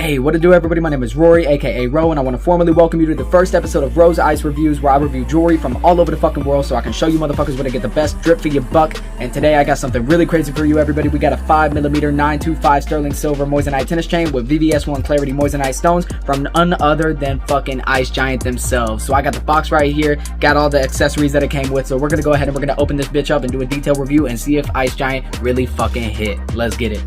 Hey, what to do, everybody? My name is Rory, aka Ro, and I want to formally welcome you to the first episode of Ro's Ice Reviews, where I review jewelry from all over the fucking world so I can show you motherfuckers where to get the best drip for your buck. And today I got something really crazy for you, everybody. We got a 5mm 925 sterling silver moissanite tennis chain with VVS1 clarity moissanite stones from none other than fucking Ice Giant themselves. So I got the box right here, got all the accessories that it came with, so we're gonna go ahead and we're gonna open this bitch up and do a detailed review and see if Ice Giant really fucking hit. Let's get it.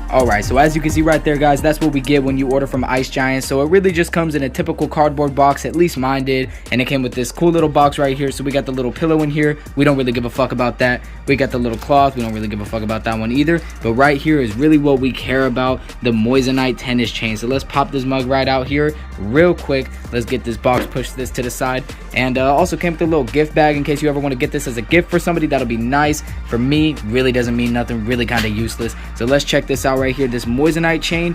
Alright, so as you can see right there, guys, that's what we get when you order from Ice Giant. So it really just comes in a typical cardboard box, at least mine did, and it came with this cool little box right here. So we got the little pillow in here, we don't really give a fuck about that. We got the little cloth, we don't really give a fuck about that one either. But right here is really what we care about, the moissanite tennis chain. So let's pop this mug right out here real quick. Let's get this box, push this to the side, and also came with a little gift bag in case you ever want to get this as a gift for somebody. That'll be nice. For me, really doesn't mean nothing, really kind of useless. So let's check this out right here, this moissanite chain.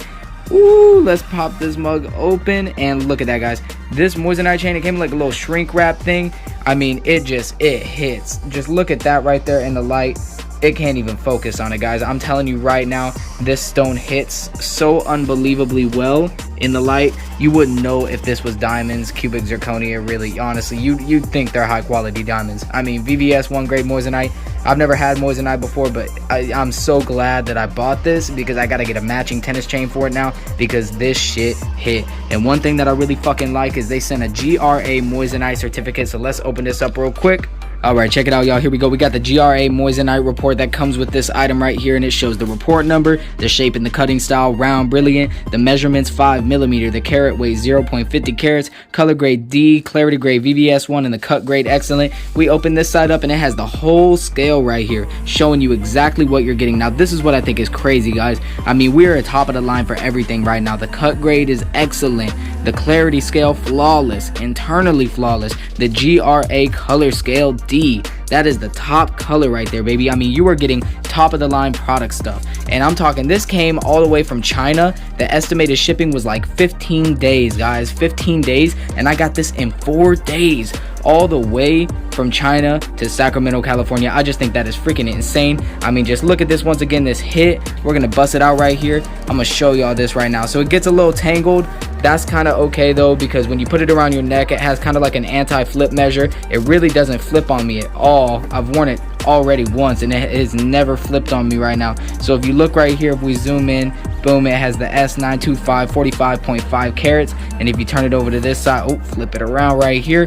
Ooh, let's pop this mug open and look at that, guys. This moissanite chain, it came like a little shrink wrap thing. I mean, it hits. Just look at that right there in the light. It can't even focus on it, guys. I'm telling you right now, this stone hits so unbelievably well in the light. You wouldn't know if this was diamonds, cubic zirconia. Really, honestly, you'd think they're high quality diamonds. I mean, VVS1 grade moissanite. I've never had moissanite before, but I'm so glad that I bought this because I gotta get a matching tennis chain for it now because this shit hit. And one thing that I really fucking like is they sent a GRA moissanite certificate. So let's open this up real quick. Alright, check it out, y'all. Here we go. We got the GRA moissanite report that comes with this item right here, and it shows the report number, the shape and the cutting style, round, brilliant, the measurements 5mm, the carat weight 0.50 carats, color grade D, clarity grade VVS1, and the cut grade excellent. We open this side up and it has the whole scale right here showing you exactly what you're getting. Now this is what I think is crazy, guys. I mean, we're at top of the line for everything right now. The cut grade is excellent, the clarity scale flawless, internally flawless, the GRA color scale D, that is the top color right there, baby. I mean, you are getting top of the line product stuff, and I'm talking this came all the way from China. The estimated shipping was like 15 days, guys, 15 days, and I got this in 4 days all the way from China to Sacramento, California. I just think that is freaking insane. I mean, just look at this once again, this hit. We're gonna bust it out right here. I'm gonna show y'all this right now. So it gets a little tangled. That's kind of okay though, because when you put it around your neck, it has kind of like an anti-flip measure. It really doesn't flip on me at all. I've worn it already once and it has never flipped on me right now. So if you look right here, if we zoom in, boom, it has the S925 45.5 carats. And if you turn it over to this side, oh, flip it around right here,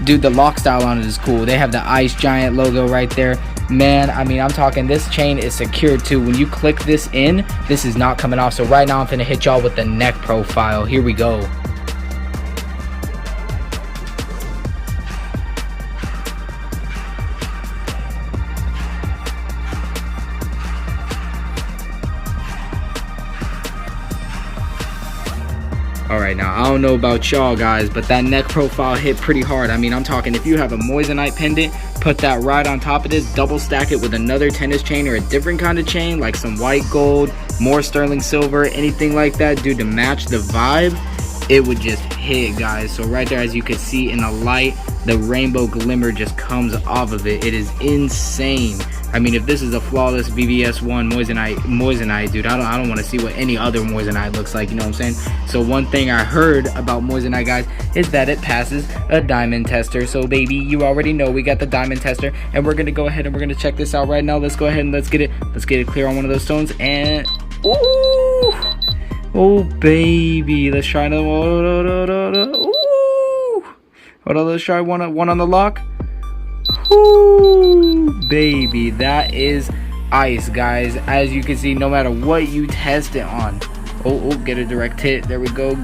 dude, the lock style on it is cool. They have the Ice Giant logo right there. Man, I mean, I'm talking, this chain is secured too. When you click this in, this is not coming off. So right now I'm finna hit y'all with the neck profile. Here we go. Alright, now I don't know about y'all guys, but that neck profile hit pretty hard. I mean, I'm talking, if you have a moissanite pendant, put that right on top of this, double stack it with another tennis chain or a different kind of chain, like some white gold, more sterling silver, anything like that, dude, to match the vibe, it would just hit, guys. So right there, as you can see in the light, the rainbow glimmer just comes off of it. It is insane. I mean, if this is a flawless VVS1 moissanite, dude, I don't want to see what any other moissanite looks like, you know what I'm saying? So one thing I heard about moissanite, guys, is that it passes a diamond tester. So baby, you already know we got the diamond tester, and we're gonna go ahead and we're gonna check this out right now. Let's go ahead and let's get it clear on one of those stones. And ooh, oh baby, let's try another one. Ooh, hold on, let's try one on the lock. Ooh, baby, that is ice, guys. As you can see, no matter what you test it on, oh, get a direct hit. There we go.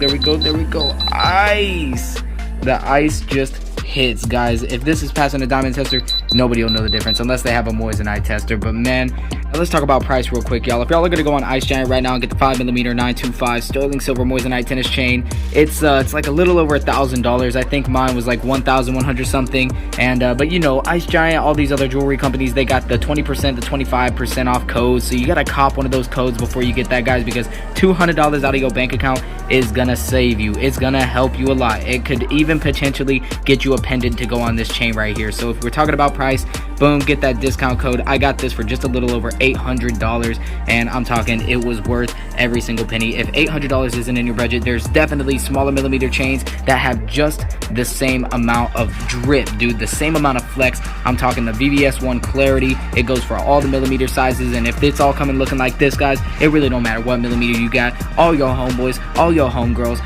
Ice. The ice just hits, guys. If this is passing a diamond tester, nobody will know the difference unless they have a MOISSANITE tester. But man, let's talk about price real quick, y'all. If y'all are gonna go on Ice Giant right now and get the 5mm 925 sterling silver MOISSANITE tennis chain, it's like a little over $1,000. I think mine was like 1,100 something. And but you know, Ice Giant, all these other jewelry companies, they got the 20%, the 25% off codes. So you gotta cop one of those codes before you get that, guys, because $200 out of your bank account is gonna save you. It's gonna help you a lot. It could even potentially get you a pendant to go on this chain right here. So if we're talking about price, boom, get that discount code. I got this for just a little over $800, and I'm talking it was worth every single penny. If $800 isn't in your budget, there's definitely smaller millimeter chains that have just the same amount of drip, dude, the same amount of flex. I'm talking the VVS1 Clarity. It goes for all the millimeter sizes, and if it's all coming looking like this, guys, it really don't matter what millimeter you got. All your homeboys, all your homegirls,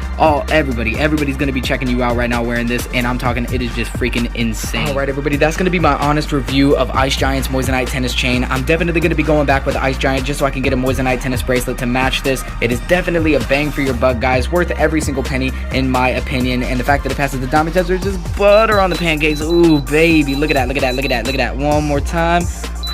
everybody's gonna be checking you out right now wearing this, and I'm talking it is just freaking insane. All right, everybody, that's gonna be my honest review of Ice Giant's MOISSANITE tennis chain. I'm definitely gonna be going back with Ice Giant just so I can get a MOISSANITE tennis bracelet to match this. It is definitely a bang for your buck, guys, worth every single penny in my opinion. And the fact that it passes the diamond tester is just butter on the pancakes. Ooh, baby, look at that, look at that, look at that, look at that. One more time.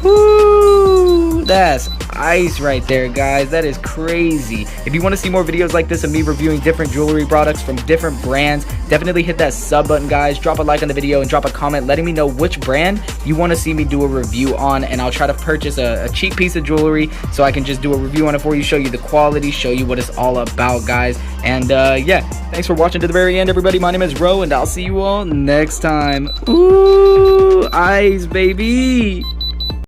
Whoo, that's ice right there, guys. That is crazy. If you want to see more videos like this of me reviewing different jewelry products from different brands, definitely hit that sub button, guys. Drop a like on the video and drop a comment letting me know which brand you want to see me do a review on, and I'll try to purchase a cheap piece of jewelry so I can just do a review on it for you, show you the quality, show you what it's all about, guys. And yeah, thanks for watching to the very end, everybody. My name is Ro, and I'll see you all next time. Ooh, ice, baby.